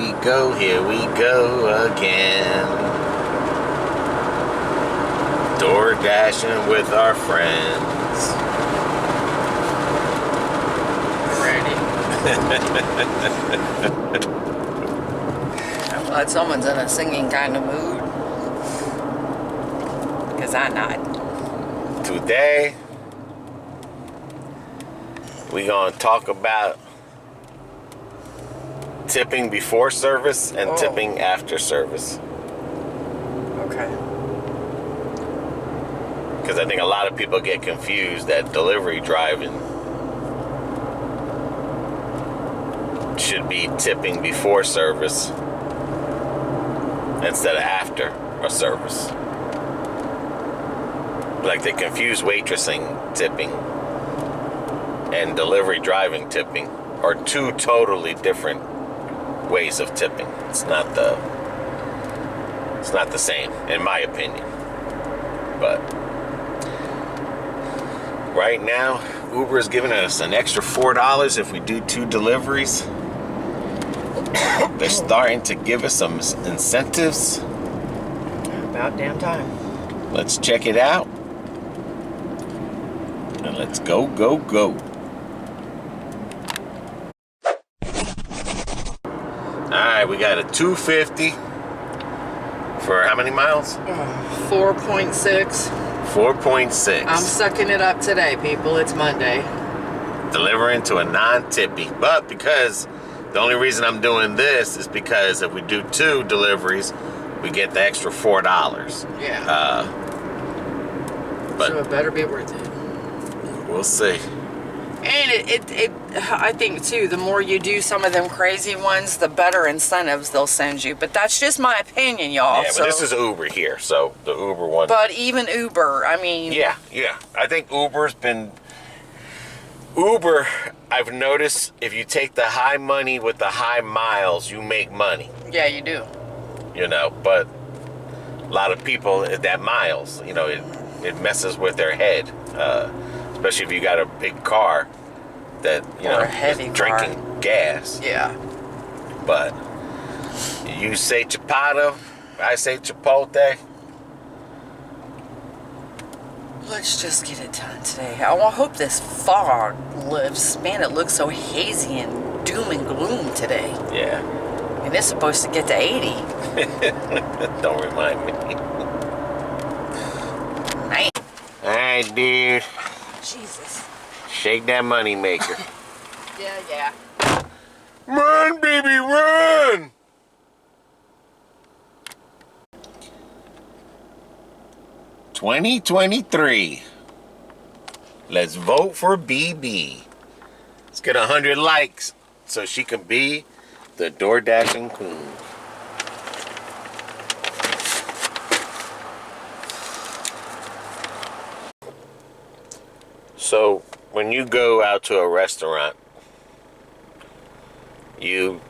we go, here we go again. Door dashing with our friends. Ready? I'm glad someone's in a singing kind of mood. Because I'm not. Today, we gonna talk about tipping before service and tipping after service. Okay. Because I think a lot of people get confused that delivery driving should be tipping before service instead of after a service. Like they confuse waitressing tipping and delivery driving tipping are two totally different ways of tipping. It's not the same, in my opinion. But right now, Uber is giving us an extra $4 if we do 2 deliveries. They're starting to give us some incentives. About damn time. Let's check it out. And let's go, go, go. Alright, we got a $2.50 for how many miles? 4.6. 4.6. I'm sucking it up today, people. It's Monday. Delivering to a non-tippy. But because the only reason I'm doing this is because if we do 2 deliveries, we get the extra $4. Yeah. But so it better be worth it. We'll see. And I think too, the more you do some of them crazy ones, the better incentives they'll send you. But that's just my opinion, y'all. Yeah, but this is Uber here, so the Uber one. But even Uber, I mean. Yeah. I think Uber, I've noticed if you take the high money with the high miles, you make money. Yeah, you do. You know, but a lot of people, that miles, you know, it messes with their head. Especially if you got a big car that, you know, is drinking gas. Yeah. But you say Chipotle, I say Chipotle. Let's just get it done today. I hope this fog lifts. Man, it looks so hazy and doom and gloom today. Yeah. And it's supposed to get to 80. Don't remind me. Man. Alright, dude. Jesus. Shake that money maker. Yeah. Run, baby, run! $2023. Let's vote for BB. Let's get 100 likes so she can be the door dashing queen. So, when you go out to a restaurant, you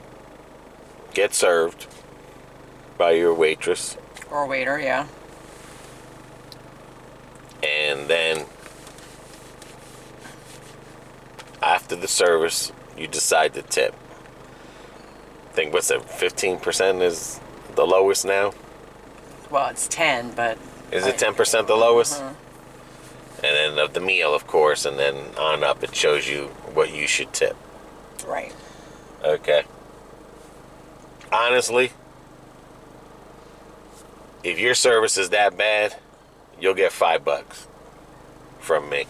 get served by your waitress. Or waiter, yeah. And then, after the service, you decide to tip. I think, what's it, 15% is the lowest now? Well, it's 10, but... Is it 10% the lowest? Mm-hmm. And then of the meal, of course, and then on up, it shows you what you should tip. Right. Okay. Honestly, if your service is that bad, you'll get $5 from me.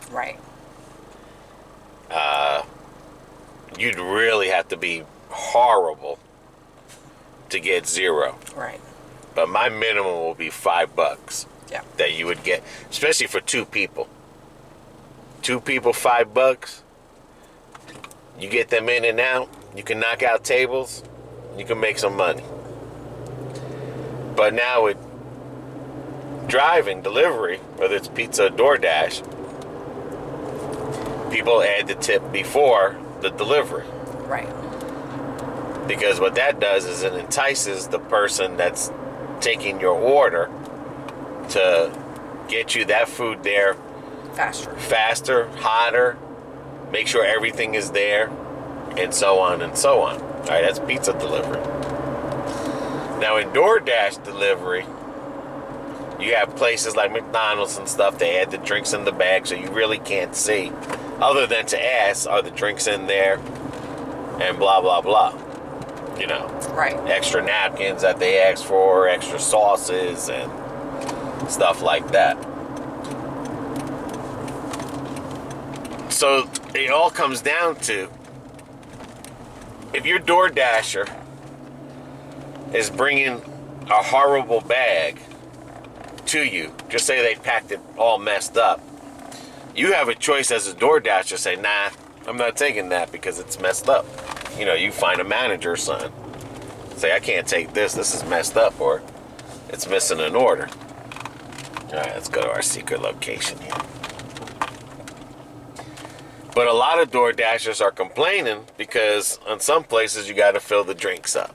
Right. You'd really have to be horrible to get 0. Right. But my minimum will be $5. Yeah. That you would get, especially for 2 people. 2 people, $5. You get them in and out. You can knock out tables. You can make some money. But now with driving, delivery, whether it's pizza or DoorDash, people add the tip before the delivery. Right. Because what that does is it entices the person that's taking your order to get you that food there Faster, hotter, make sure everything is there. and so on and so on. All right, that's pizza delivery. Now in DoorDash delivery, you have places like McDonald's and stuff. They add the drinks in the bag, so you really can't see, other than to ask, are the drinks in there, and blah blah blah. You know, right? Extra napkins that they ask for, extra sauces, and stuff like that. So it all comes down to, if your DoorDasher is bringing a horrible bag to you, just say they packed it all messed up, you have a choice as a DoorDasher to say, nah, I'm not taking that because it's messed up. You know, you find a manager or something. Say, I can't take this. This is messed up, or it's missing an order. All right, let's go to our secret location here. But a lot of DoorDashers are complaining because on some places you got to fill the drinks up.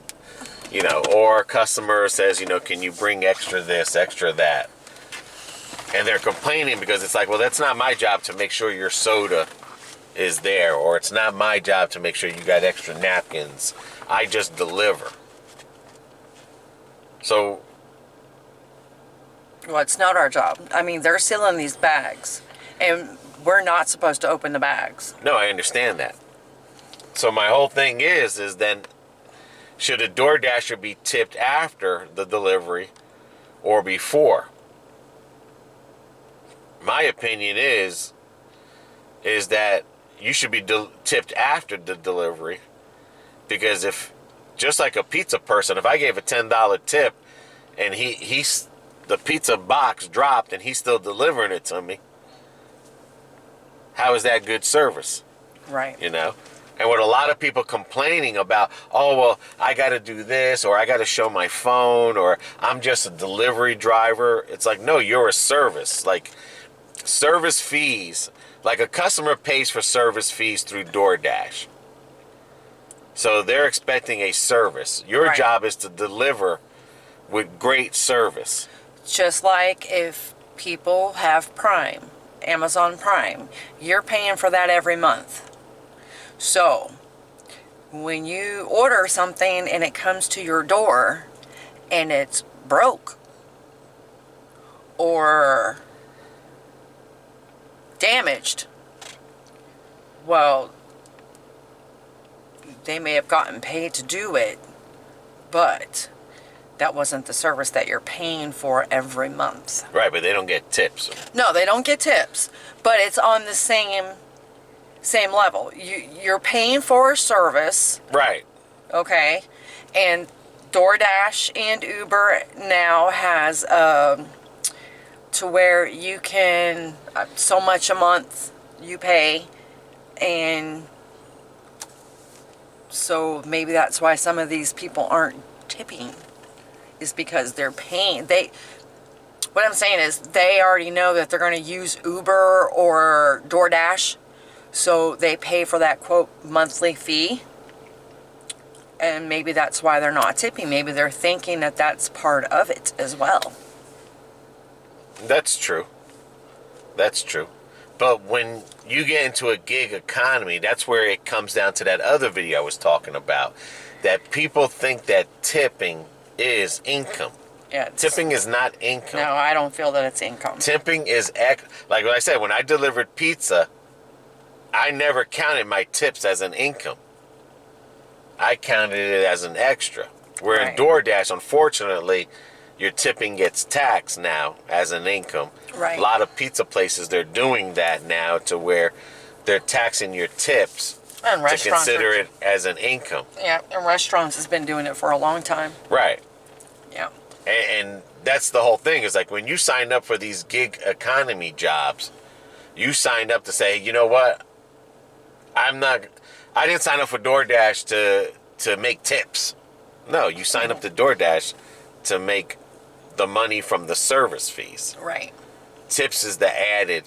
You know, or a customer says, you know, can you bring extra this, extra that? And they're complaining because it's like, well, that's not my job to make sure your soda is there, or it's not my job to make sure you got extra napkins. I just deliver. So, well, it's not our job. I mean, they're sealing these bags, and we're not supposed to open the bags. No, I understand that. So my whole thing is then, should a DoorDasher be tipped after the delivery or before? My opinion is that you should be tipped after the delivery, because if, just like a pizza person, if I gave a $10 tip and the pizza box dropped and he's still delivering it to me, how is that good service? Right. You know? And with a lot of people complaining about, oh, well, I got to do this, or I got to show my phone, or I'm just a delivery driver. It's like, no, you're a service. Like, service fees, like a customer pays for service fees through DoorDash. So they're expecting a service. Your right. job is to deliver with great service. Just like if people have Prime, Amazon Prime, you're paying for that every month. So when you order something and it comes to your door and it's broke or damaged, well, they may have gotten paid to do it, but that wasn't the service that you're paying for every month. Right, but they don't get tips. No, they don't get tips, but it's on the same level. You're paying for a service. Right. Okay. And DoorDash and Uber now has to where you can, so much a month you pay, and so maybe that's why some of these people aren't tipping, is because they're paying. What I'm saying is they already know that they're going to use Uber or DoorDash, so they pay for that, quote, monthly fee. And maybe that's why they're not tipping. Maybe they're thinking that that's part of it as well. That's true. That's true. But when you get into a gig economy, that's where it comes down to that other video I was talking about. That people think that tipping is income. Yeah, tipping is not income. No, I don't feel that it's income. Tipping is, like what I said, when I delivered pizza, I never counted my tips as an income. I counted it as an extra. Where in DoorDash, unfortunately, your tipping gets taxed now as an income. Right. A lot of pizza places, they're doing that now to where they're taxing your tips and to consider it as an income. Yeah, and restaurants has been doing it for a long time. Right. Yeah. And that's the whole thing, is like when you signed up for these gig economy jobs, you signed up to say, you know what, I didn't sign up for DoorDash to make tips. No, you signed up to DoorDash to make the money from the service fees. Right. Tips is the added.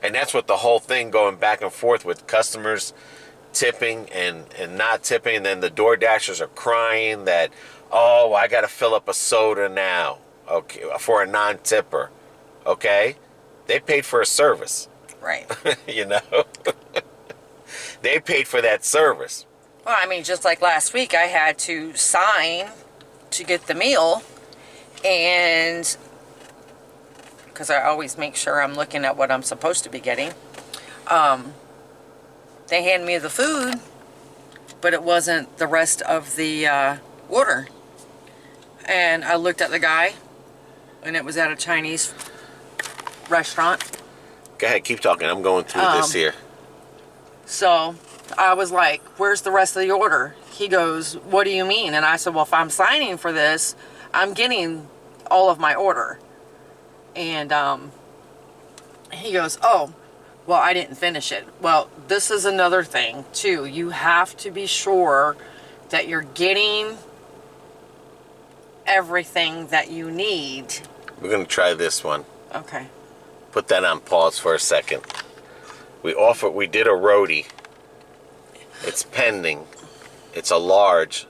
And that's what the whole thing going back and forth with customers tipping and not tipping. And then the DoorDashers are crying that, oh, I got to fill up a soda now, okay, for a non-tipper. Okay? They paid for a service. Right. You know? They paid for that service. Well, I mean, just like last week, I had to sign to get the meal, and because I always make sure I'm looking at what I'm supposed to be getting, they hand me the food, but it wasn't the rest of the order. And I looked at the guy, and it was at a Chinese restaurant. Go ahead, keep talking. I'm going through this here. So I was like, where's the rest of the order? He goes, what do you mean? And I said, well, if I'm signing for this, I'm getting all of my order. And he goes, oh, well, I didn't finish it. Well, this is another thing, too. You have to be sure that you're getting everything that you need. We're going to try this one. Okay. Put that on pause for a second. We did a roadie. It's pending. It's a large,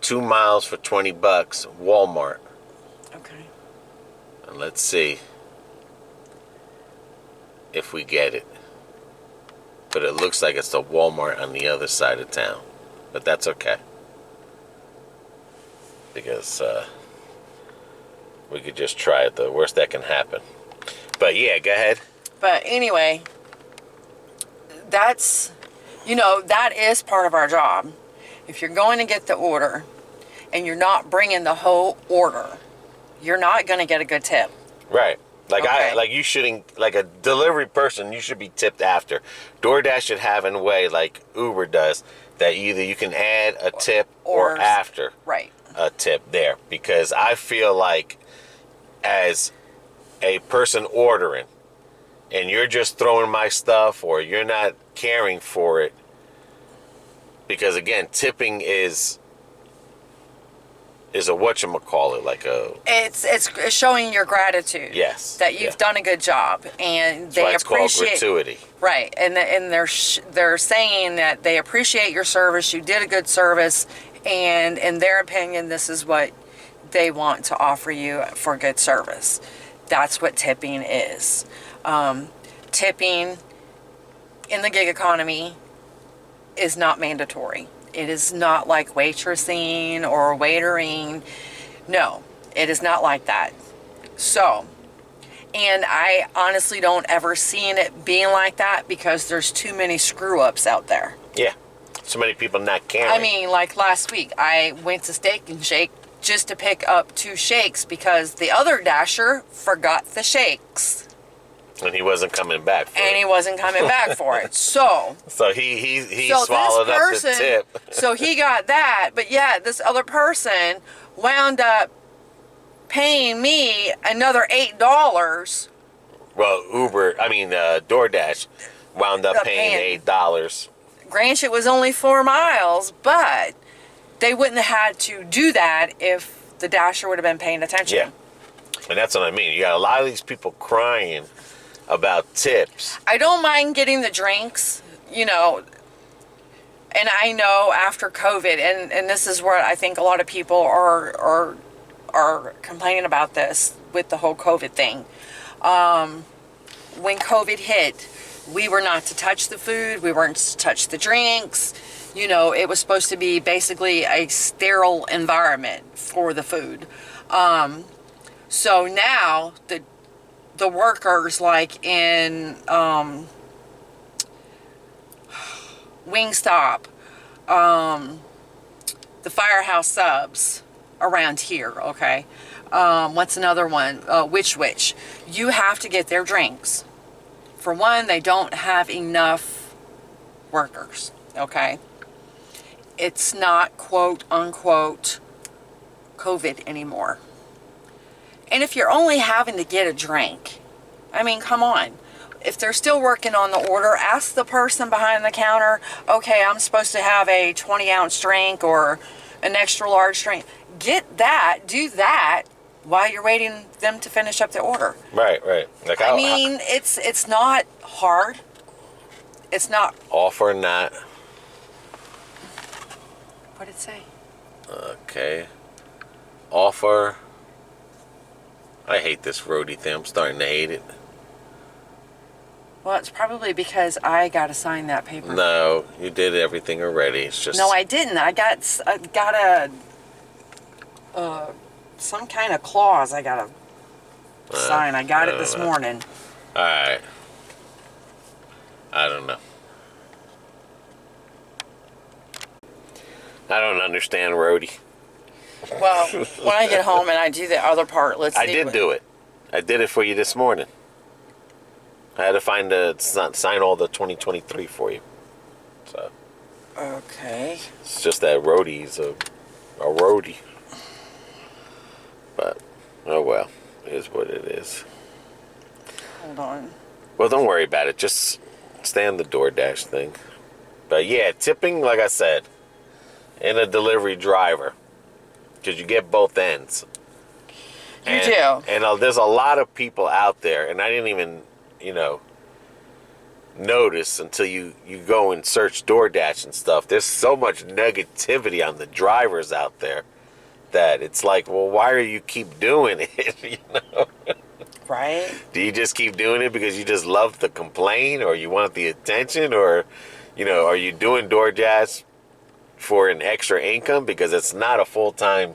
2 miles for $20, Walmart. Okay. And let's see if we get it. But it looks like it's the Walmart on the other side of town. But that's okay. Because we could just try it. The worst that can happen. But yeah, go ahead. But anyway, that's, that is part of our job. If you're going to get the order and you're not bringing the whole order, you're not going to get a good tip. Right. Okay. You shouldn't, like a delivery person, you should be tipped after. DoorDash should have a way, like Uber does, that either you can add a tip or after right. a tip there. Because I feel like as a person ordering and you're just throwing my stuff or you're not caring for it, because again, tipping is a whatchamacallit, like a... It's showing your gratitude. Yes. That you've done a good job, and That's they why it's appreciate... called gratuity. Right, and they're saying that they appreciate your service, you did a good service, and in their opinion, this is what they want to offer you for good service. That's what tipping is. Tipping in the gig economy is not mandatory. It is not like waitressing or waitering. No, it is not like that. So, and I honestly don't ever see it being like that because there's too many screw-ups out there. Yeah. So many people not caring. I mean, like last week, I went to Steak and Shake just to pick up 2 shakes because the other Dasher forgot the shakes. And he wasn't coming back for it. And he wasn't coming back for it. So he swallowed up the tip. So he got that, but yeah, this other person wound up paying me another $8. Well, DoorDash wound up paying $8. Granted, it was only 4 miles, but they wouldn't have had to do that if the Dasher would have been paying attention. Yeah. And that's what I mean. You got a lot of these people crying about tips. I don't mind getting the drinks, and I know after COVID, and this is where I think a lot of people are complaining about this with the whole COVID thing. When COVID hit, we were not to touch the food, we weren't to touch the drinks. It was supposed to be basically a sterile environment for the food. So now the workers, like in Wingstop, the Firehouse Subs around here, okay? What's another one? Which you have to get their drinks. For one, they don't have enough workers, okay? It's not quote unquote COVID anymore. And if you're only having to get a drink, I mean, come on. If they're still working on the order, ask the person behind the counter, okay, I'm supposed to have a 20-ounce drink or an extra large drink. Get that, do that while you're waiting them to finish up the order. Right. Like it's not hard. It's not... Offer not. What'd it say? Okay. Offer... I hate this roadie thing. I'm starting to hate it. Well, it's probably because I got to sign that paper. No, you did everything already. It's just... No, I didn't. I got some kind of clause I got to sign. I got it this morning. All right. I don't know. I don't understand roadie. Well, when I get home and I do the other part, I did do it. I did it for you this morning. I had to sign all the 2023 for you. So. Okay. It's just that roadie's a roadie. But, oh well. It is what it is. Hold on. Well, don't worry about it. Just stay on the Doordash thing. But yeah, tipping, like I said, in a delivery driver. Because you get both ends. You do. And there's a lot of people out there, and I didn't even, notice until you go and search Doordash and stuff. There's so much negativity on the drivers out there that it's like, well, why do you keep doing it? Right? Do you just keep doing it because you just love to complain, or you want the attention, or, are you doing Doordash for an extra income? Because it's not a full-time,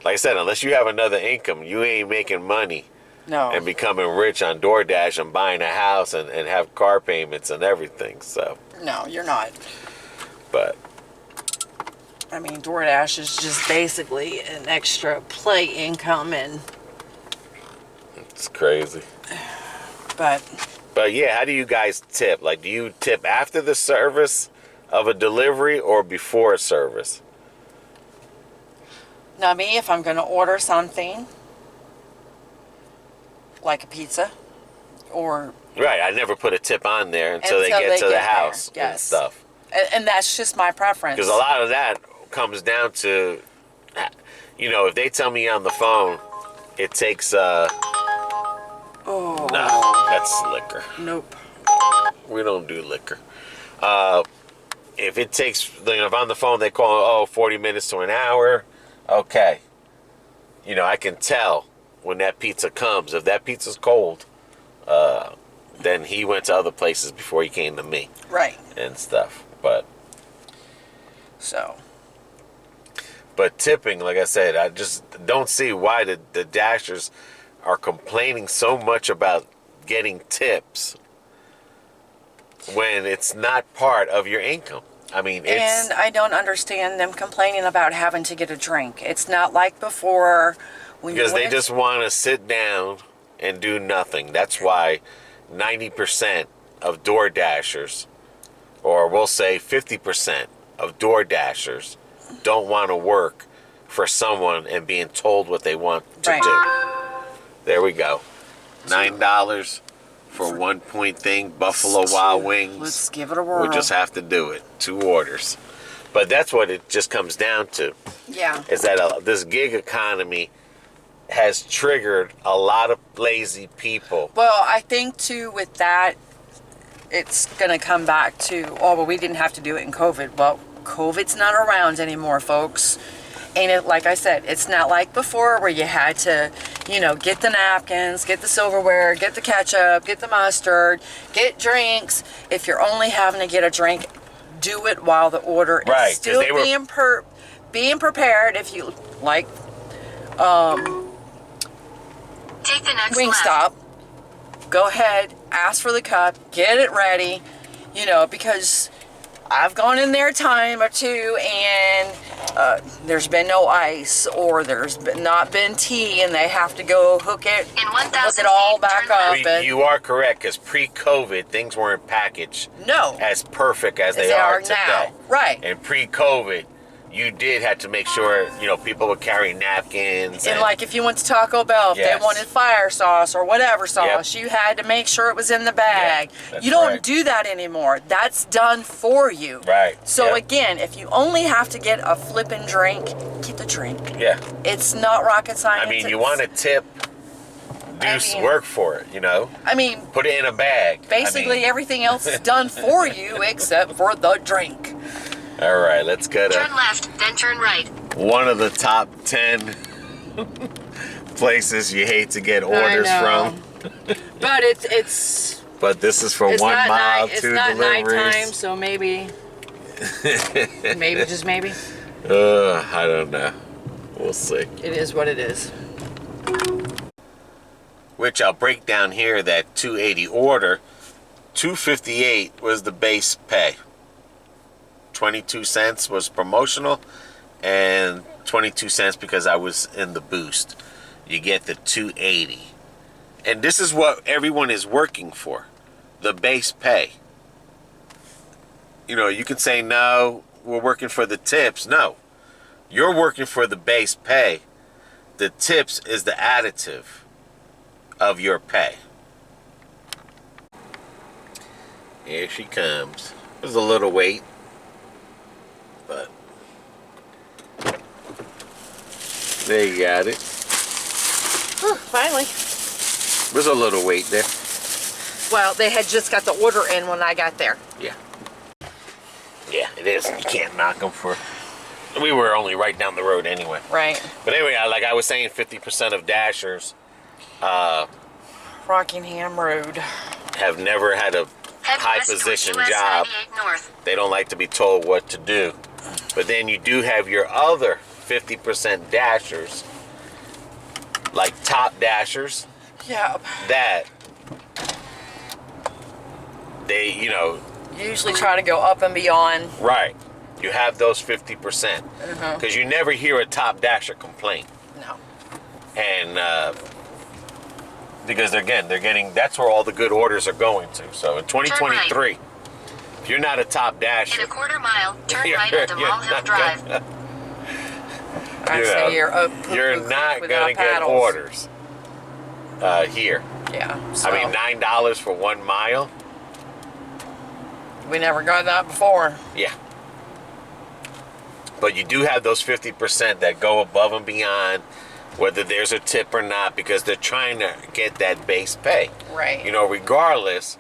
like I said, unless you have another income, you ain't making money. No. And becoming rich on Doordash and buying a house and have car payments and everything. So. No, you're not. But. I mean, Doordash is just basically an extra play income, and it's crazy. But yeah, how do you guys tip? Like, do you tip after the service of a delivery or before a service? Now, me, if I'm going to order something, like a pizza, or... Right, I never put a tip on there until they get to the house and stuff. And that's just my preference. Because a lot of that comes down to, if they tell me on the phone, it takes, Oh. No, that's liquor. Nope. We don't do liquor. If it takes, if on the phone they call, 40 minutes to an hour, okay. I can tell when that pizza comes. If that pizza's cold, then he went to other places before he came to me. Right. And stuff. But tipping, like I said, I just don't see why the Dashers are complaining so much about getting tips when it's not part of your income. I mean, and I don't understand them complaining about having to get a drink. It's not like before. Because they just want to sit down and do nothing. That's why 90% of Doordashers, or we'll say 50% of Doordashers, don't want to work for someone and being told what they want to do. There we go. $9 for 1 point thing, Buffalo Wild Wings. Let's give it a whirl. We'll just have to do it. 2 orders. But that's what it just comes down to. Yeah. Is that this gig economy has triggered a lot of lazy people. Well, I think too with that, it's going to come back to, we didn't have to do it in COVID. Well, COVID's not around anymore, folks. And like I said, it's not like before where you had to, get the napkins, get the silverware, get the ketchup, get the mustard, get drinks. If you're only having to get a drink, do it while the order is still being prepared. If you like take the next Wingstop, go ahead, ask for the cup, get it ready, because I've gone in there a time or two and there's been no ice, or there's not been tea, and they have to go hook it all back up. You are correct, because pre-COVID, things weren't packaged as perfect as they are today. Now. Right. And pre-COVID, you did have to make sure, people would carry napkins. And like if you went to Taco Bell, if they wanted fire sauce or whatever sauce, you had to make sure it was in the bag. You don't do that anymore. That's done for you. Right. So again, if you only have to get a flippin' drink, get the drink. Yeah. It's not rocket science. I mean, you want to tip, work for it, I mean, put it in a bag. Basically, everything else is done for you except for the drink. All right, let's go to... Turn left, then turn right. One of the top 10 places you hate to get orders from. But it's But this is for 1 mile, it's 2 not deliveries. nighttime, so maybe, just maybe. I don't know. We'll see. It is what it is. Which I'll break down here. That 280 order, 258 was the base pay. 22 cents was promotional, and 22 cents because I was in the boost. You get the 280. And this is what everyone is working for. The base pay. You know, you can say, no, we're working for the tips. No. You're working for the base pay. The tips is the additive of your pay. Here she comes. There's a little wait. But there you got it. Finally. There's a little wait there. Well, they had just got the order in when I got there. Yeah. Yeah, it is. You can't knock them for... We were only right down the road anyway. Right. But anyway, like I was saying, 50% of Dashers Rockingham Road. have never had a Head high west towards position US job. 98 North. They don't like to be told what to do. But then you do have your other 50% Dashers, like top Dashers, Yep. that they, you know, Usually try to go up and beyond. right. You have those 50%. Because you never hear a top Dasher complain. No. And because again, they're getting, that's where all the good orders are going to. So in 2023, if you're not a top Dasher, In a quarter mile, turn You're- right onto you're Mall Hill not Drive. I You know, say you're up. you're not going to get orders here. Yeah. So I mean, $9 for 1 mile. we never got that before. Yeah. But you do have those 50% that go above and beyond, whether there's a tip or not, because they're trying to get that base pay. Right. You know, regardless,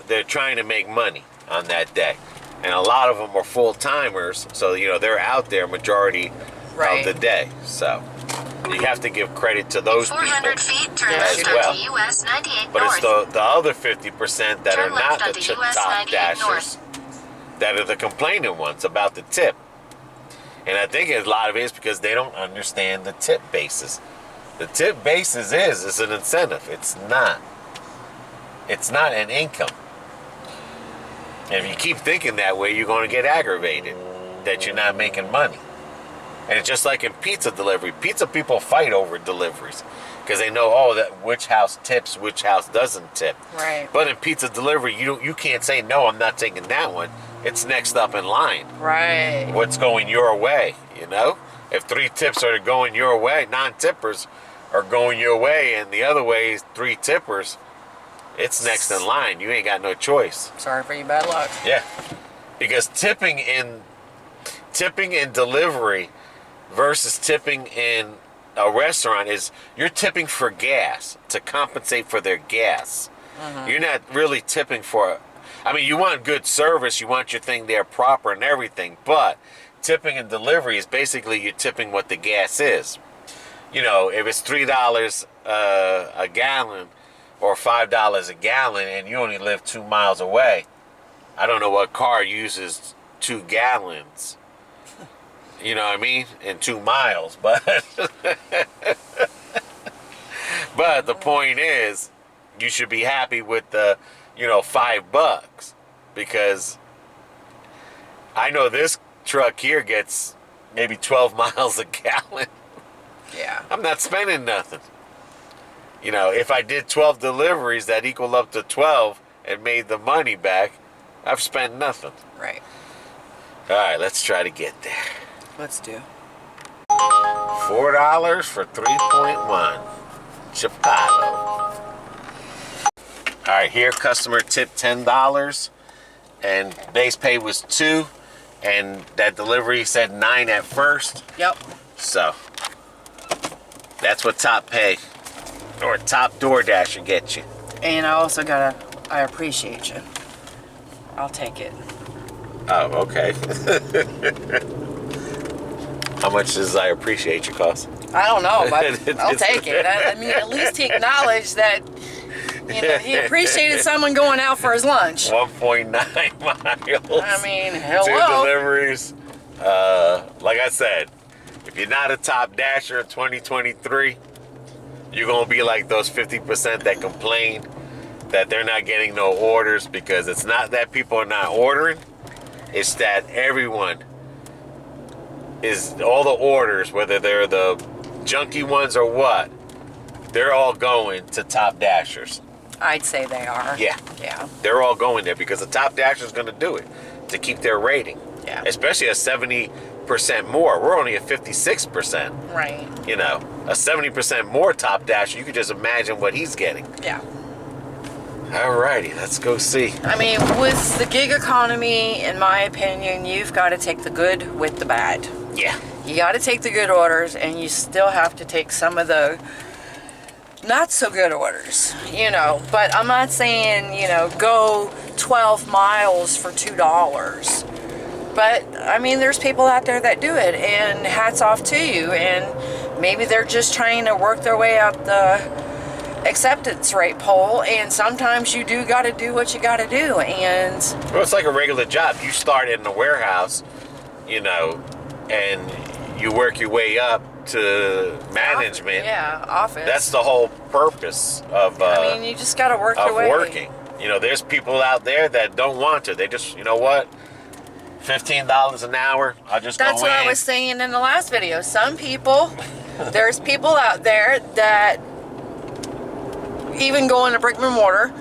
they're trying to make money on that day. And a lot of them are full-timers, so, you know, they're out there majority Right. of the day. So you have to give credit to those 400 people. feet, turn Yeah, left as onto well. US 98 But North. it's the other 50% that Turn are not left the onto US top 98 Dashers North. that are the complaining ones about the tip. And I think a lot of it is because they don't understand the tip basis. The tip basis is an incentive. It's not an income. And if you keep thinking that way, you're going to get aggravated that you're not making money. And it's just like in pizza delivery. Pizza people fight over deliveries because they know, oh, that which house tips, which house doesn't tip. Right. But in pizza delivery, you can't say, no, I'm not taking that one. It's next up in line. Right. What's going your way, you know? If 3 tips are going your way, non-tippers are going your way, and the other way is 3 tippers, it's next in line. You ain't got no choice. Sorry for your bad luck. Yeah. Because tipping in delivery versus tipping in a restaurant is you're tipping for gas to compensate for their gas. You're not really tipping for, I mean, you want good service, you want your thing there proper and everything, but tipping in delivery is basically you're tipping what the gas is. You know, if it's $3 a gallon or $5 a gallon and you only live 2 miles away, I don't know what car uses 2 gallons. You know what I mean? In 2 miles, but but the point is, you should be happy with the, you know, $5 because I know this truck here gets maybe 12 miles a gallon. Yeah. I'm not spending nothing. You know, if I did 12 deliveries that equal up to 12 and made the money back, I've spent nothing. Right. All right, let's try to get there. Let's do. $4 for 3.1 Chipotle. All right, here customer tipped $10 and base pay was $2, and that delivery said $9 at first. Yep. So that's what top pay or top DoorDash will get you. And I also I appreciate you. I'll take it. Oh, okay. How much does I appreciate you cost? I don't know, but I'll take it. I mean, at least he acknowledged that You know, he appreciated someone going out for his lunch. 1.9 miles. I mean, 2 hello. deliveries. Like I said, if you're not a top dasher in 2023, you're going to be like those 50% that complain that they're not getting no orders, because it's not that people are not ordering. It's that everyone is, all the orders, whether they're the junky ones or what, they're all going to top dashers. I'd say they are. Yeah. Yeah. They're all going there because the top dasher is going to do it to keep their rating. Yeah. Especially at 70% more. We're only at 56%. Right. You know, a 70% more top dasher, you can just imagine what he's getting. Yeah. Alrighty, let's go see. I mean, with the gig economy, in my opinion, you've got to take the good with the bad. Yeah. You got to take the good orders, and you still have to take some of the not so good orders, you know. But I'm not saying, you know, go 12 miles for $2. But, I mean, there's people out there that do it, and hats off to you. And maybe they're just trying to work their way up the acceptance rate pole, and sometimes you do got to do what you got to do. And well, it's like a regular job. You start in the warehouse, you know, and you work your way up to management. Yeah, office. That's the whole purpose of I mean, you just got to work your way. working. You know, there's people out there that don't want to. They just, you know what, $15 an hour, I'll just That's go in. what I was saying in the last video. Some people, there's people out there that even going to brick and mortar,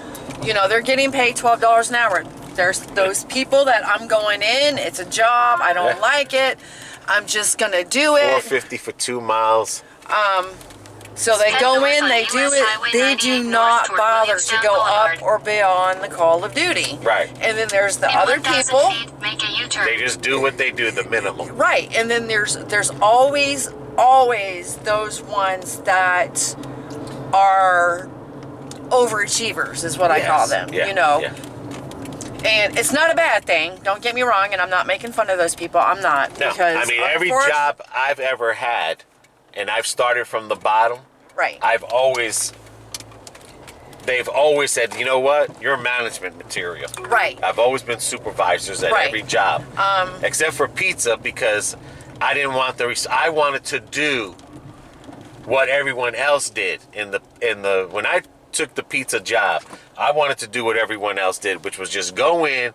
you know, they're getting paid $12 an hour. There's those people that I'm going in, it's a job, I don't like it, I'm just gonna do it. $4.50 for 2 miles. So they go in, they do it, they do not bother to go up or beyond the call of duty. Right. And then there's the other people. Make a U-turn. They just do what they do, the minimum. Right. And then there's always those ones that are overachievers, is what I call them. Yeah. You know. Yeah. And it's not a bad thing. Don't get me wrong, and I'm not making fun of those people. I'm not. No, Because I mean, every job I've ever had, and I've started from the bottom, right. they've always said, you know what, you're management material. Right. I've always been supervisors at every job, except for pizza, because I didn't want I wanted to do what everyone else did when I took the pizza job. I wanted to do what everyone else did, which was just go in,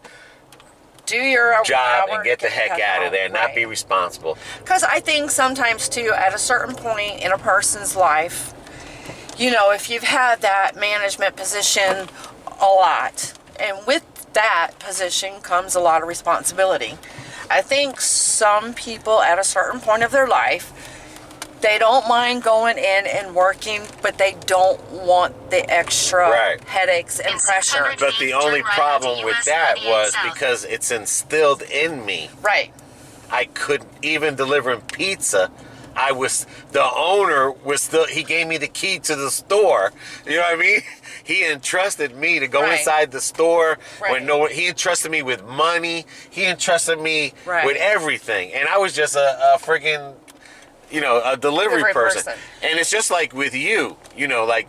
do your job, hour, and get the heck out of there, and not be responsible. Because I think sometimes too, at a certain point in a person's life, you know, if you've had that management position a lot, and with that position comes a lot of responsibility. I think some people at a certain point of their life, they don't mind going in and working, but they don't want the extra headaches and pressure. But the only problem with that was because it's instilled in me. Right. I couldn't, even delivering pizza, the owner was still, he gave me the key to the store. You know what I mean? He entrusted me to go inside the store when he entrusted me with money. He entrusted me with everything. And I was just a friggin', you know, a delivery person. And it's just like with you, you know, like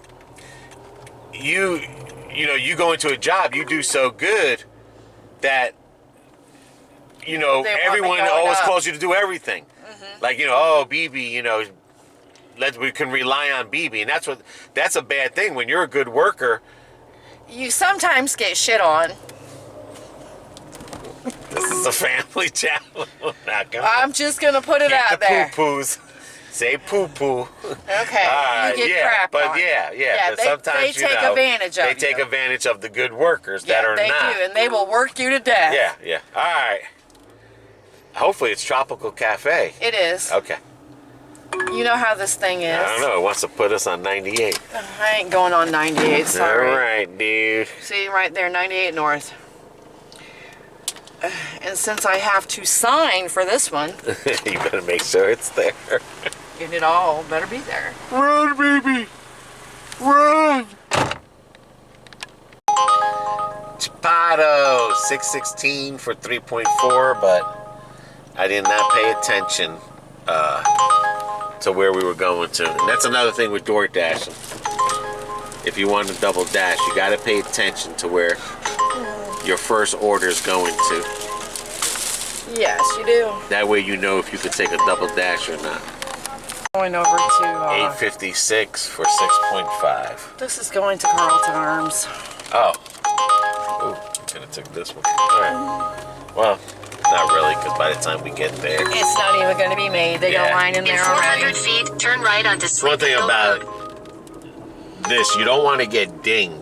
you know, you go into a job, you do so good that, you know, everyone always calls you to do everything. Mm-hmm. Like, you know, oh, BB, you know, we can rely on BB. And that's a bad thing. When you're a good worker, you sometimes get shit on. This is a family channel. I'm just going to put it out there. Poo-poos. Say poo-poo. Okay. You get crap but on. But sometimes, they take advantage of They take advantage of the good workers that are not. They do, and they will work you to death. Yeah. All right. Hopefully it's Tropical Cafe. It is. Okay. You know how this thing is. I don't know. It wants to put us on 98. I ain't going on 98, sorry. All right, dude. See, right there, 98 North. And since I have to sign for this one, you better make sure it's there. and it all better be there. Run, baby. Run. Chapato, 616 for 3.4, but I did not pay attention to where we were going to. And that's another thing with Doordash. if you want to double dash, you got to pay attention to where your first order is going to. Yes, you do. That way you know if you could take a double dash or not. Going over to... $8.56 for 6.5. This is going to Carlton Arms. Oh. Ooh, could have took this one. All right. Well, not really, because by the time we get there... It's not even going to be made. They got a line in In there 400 already. feet, turn right onto One Sleepy thing Hill about Road. this, you don't want to get dinged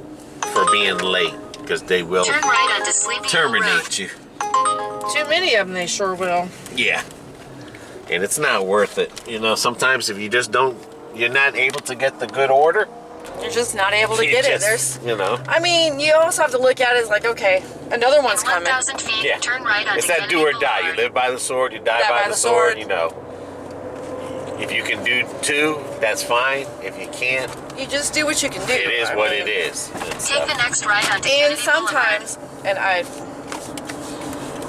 for being late, because they will Turn right onto Sleepy Hill Road. terminate you. Too many of them, they sure will. Yeah. And it's not worth it. You know, sometimes if you just don't, you're not able to get the good order. You're just not able to you get it. just, There's... you know. I mean, you also have to look at it as like, okay, another one's coming. 1,000 feet, Yeah. turn right onto It's that Kennedy do or die. You Boulevard. live by the sword, you die by the sword, you know. If you can do 2, that's fine. If you can't, You just do what you can do. it is I what mean, it is. Take the next right onto And Kennedy sometimes, and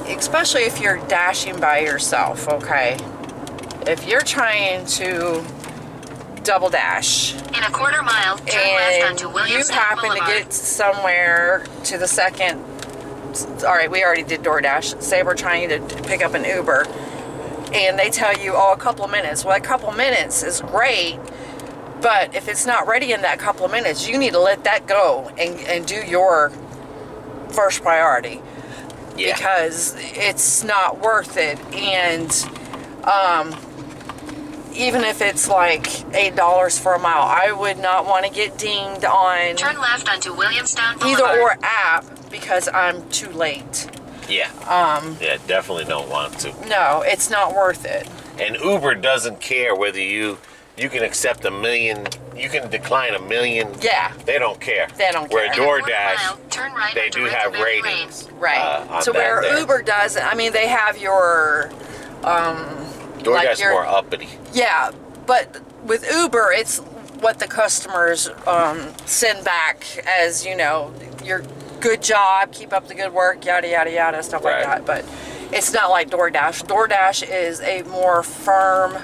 especially if you're dashing by yourself, okay? If you're trying to double dash Boulevard. In a quarter mile, turn left and onto you Williamstown happen Boulevard. to get somewhere to the second, all right, we already did DoorDash. Say we're trying to pick up an Uber and they tell you, oh, a couple of minutes. Well, a couple of minutes is great, but if it's not ready in that couple of minutes, you need to let that go and do your first priority. Yeah. Because it's not worth it. And even if it's like $8 for a mile, I would not want to get dinged on Turn left onto Williamstown either Boulevard. or app because I'm too late. Yeah. Yeah, definitely don't want to. No, it's not worth it. And Uber doesn't care whether you can accept 1 million, you can decline 1 million. Yeah. They don't care. They don't Where care. In a quarter DoorDash, mile, turn right they onto do have Riverberry Lane. ratings. Right. on So that where there. Uber doesn't, I mean, they have your, DoorDash's like your- more uppity. yeah, but with Uber, it's what the customers send back as, you know, your good job, keep up the good work, yada, yada, yada, stuff Right. like that. But it's not like DoorDash. DoorDash is a more firm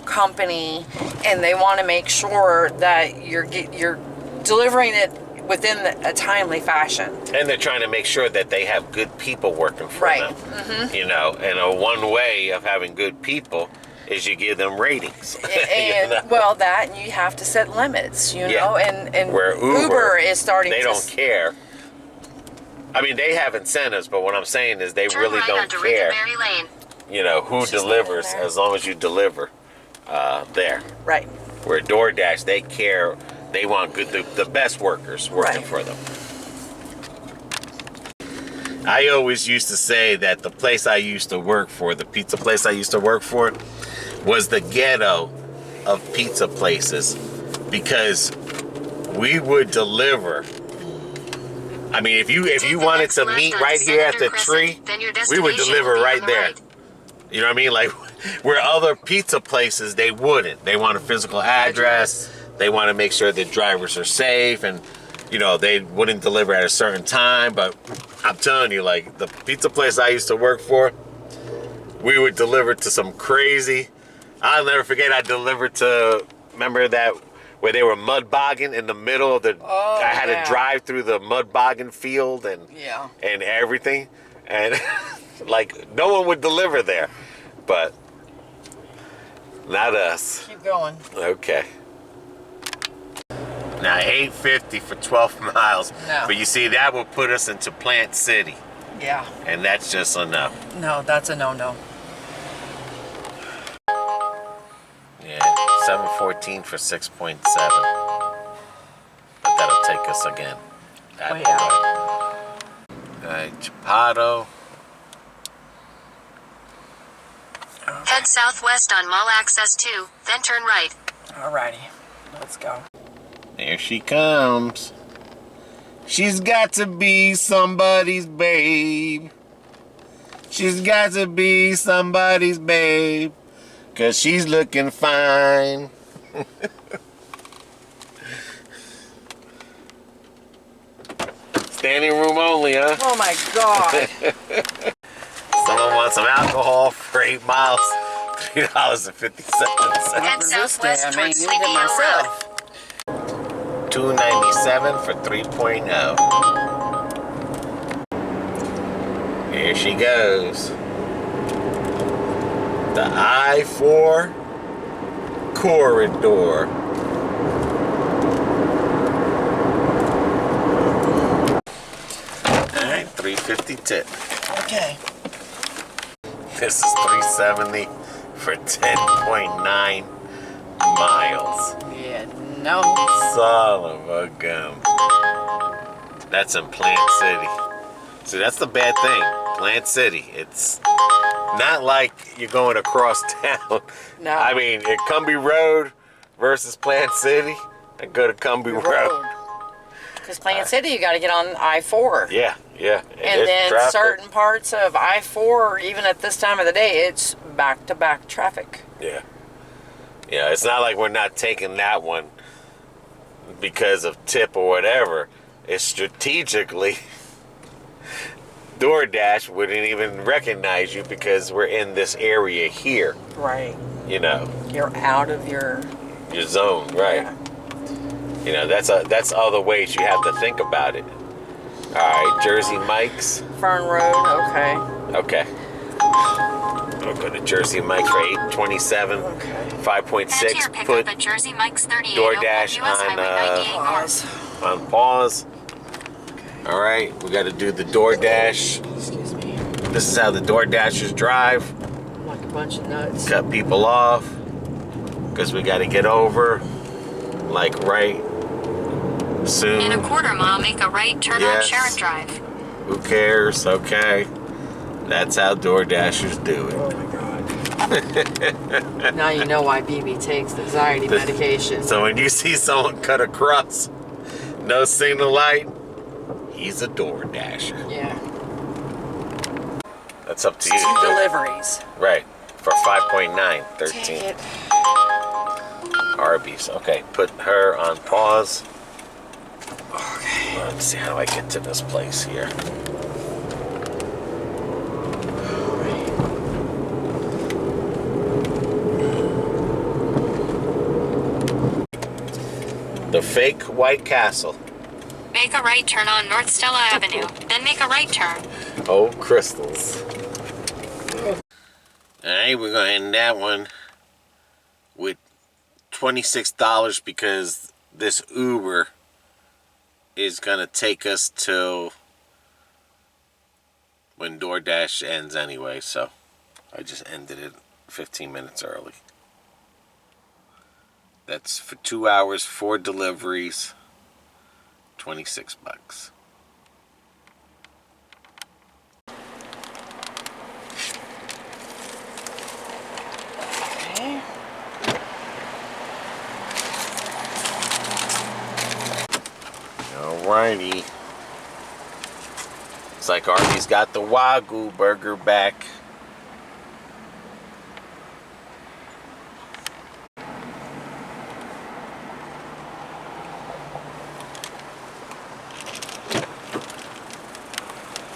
company, and they want to make sure that you're delivering it within a timely fashion. And they're trying to make sure that they have good people working for Right. them. Mm-hmm. You know, and one way of having good people is you give them ratings. And You know? well, that, and you have to set limits, you Yeah. know, and Where Uber, is starting they to don't care. I mean, they have incentives, but what I'm saying is they Turn really right don't onto care, Riverberry Lane. you know, who Just delivers get in there. as long as you deliver there. right. Where DoorDash, they care, they want the best workers working Right. for them. I always used to say that the place I used to work for, the pizza place I used to work for, was the ghetto of pizza places because we would deliver. I mean, if you Take the wanted next to left meet onto right here at the Senator Crescent, tree, then your we would destination deliver will be right on the there. right. You know what I mean? Like where other pizza places, they wouldn't. They want a physical address. They want to make sure that drivers are safe, and you know they wouldn't deliver at a certain time. But I'm telling you, like the pizza place I used to work for, we would deliver to some crazy. I'll never forget. I delivered to. Remember that where they were mud bogging in the middle of the. Oh, I had yeah. to drive through the mud bogging field and Yeah. and everything, and like no one would deliver there, but not us. Keep going. Okay. Now $8.50 for 12 miles, No. but you see that will put us into Plant City, Yeah. and that's just enough. No, that's a no-no. Yeah, 714 for 6.7, but that'll take us again. That Way out. All right, Chapato. Head southwest on Mall Access 2, then turn right. Alrighty. Let's go. There she comes. She's got to be somebody's babe. She's got to be somebody's babe. 'Cause she's looking fine. Standing room only, huh? Oh my God. Someone wants some alcohol for 8 miles. $3.50. Head Resist it. southwest I mean, towards need Sleepy it Hill Road. myself. $2.97 for 3.0. Here she goes. The I-4 corridor. Alright, $3.50 tip. Okay. This is $3.70 for 10.9 miles. Yeah, no. Son of a gun. That's in Plant City. See, that's the bad thing. Plant City. It's not like you're going across town. No. I mean, at Cumbie Road versus Plant City, I go to Cumbie Road. Because Plant City, you got to get on I-4. Yeah. And then traffic. certain parts of I-4, even at this time of the day, it's back-to-back traffic. Yeah. Yeah, it's not like we're not taking that one because of tip or whatever. It's strategically, Doordash wouldn't even recognize you because we're in this area here. Right. You know. You're out of your zone, right? Yeah. You know, that's other ways you have to think about it. All right, Jersey Mike's. Fern Road, okay. Okay. I'll go to Jersey Mike's for $8.27. Okay. 5.6. Put at Jersey Mike's 38 Doordash US Highway 98 Pause. on pause. All right, we got to do the Doordash. Excuse me. This is how the Doordashers drive. I'm like a bunch of nuts. Cut people off because we got to get over like right soon. In a quarter mile, make a right turn on Sharon Drive. Who cares? Okay. That's how Doordashers do it. Oh my God. Now you know why BB takes the anxiety medication. So when you see someone cut across, no signal light, he's a Doordasher. Yeah. That's up to Two you. deliveries. Right. For 5.9, 13. Take it. Arby's. Okay, put her on pause. Okay. Let's see how I get to this place here. The fake White Castle. Make a right turn on North Stella Avenue, then make a right turn. Oh, crystals. Alright, we're going to end that one with $26 because this Uber is going to take us till when Doordash ends anyway, so I just ended it 15 minutes early. That's for 2 hours, 4 deliveries, $26. Okay. Alrighty. Looks like Arby's got the Wagyu burger back.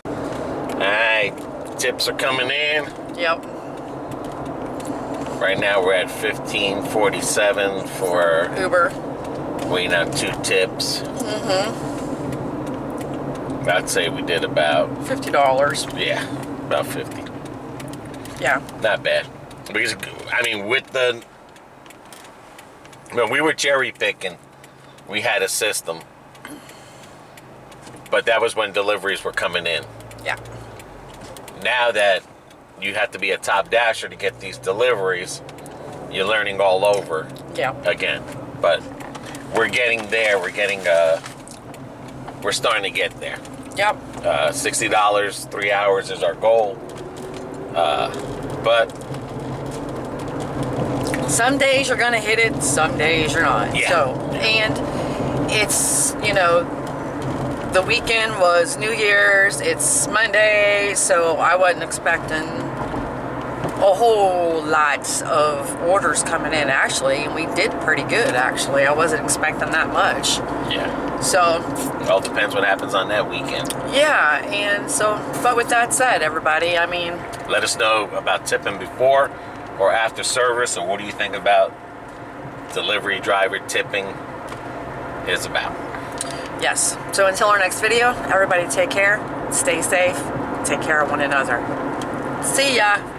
Alright, tips are coming in. Yep. Right now we're at $15.47 for Uber. waiting on 2 tips. I'd say we did about, $50. yeah, about 50. Yeah. Not bad. Because, I mean, with the, when we were cherry picking, we had a system. But that was when deliveries were coming in. Yeah. Now that you have to be a top dasher to get these deliveries, you're learning all over Yeah. again. But we're getting there. We're starting to get there. Yep. $60, 3 hours is our goal. But Some days you're gonna hit it, some days you're not. Yeah. So, and it's, you know, the weekend was New Year's, it's Monday, so I wasn't expecting a whole lot of orders coming in, actually, and we did pretty good, actually. I wasn't expecting that much. yeah, So, it all depends what happens on that weekend. yeah, and so, but with that said, everybody, I mean, Let us know about tipping before or after service, or what do you think about delivery driver tipping? is about. Yes. So until our next video, everybody take care, stay safe, take care of one another. See ya.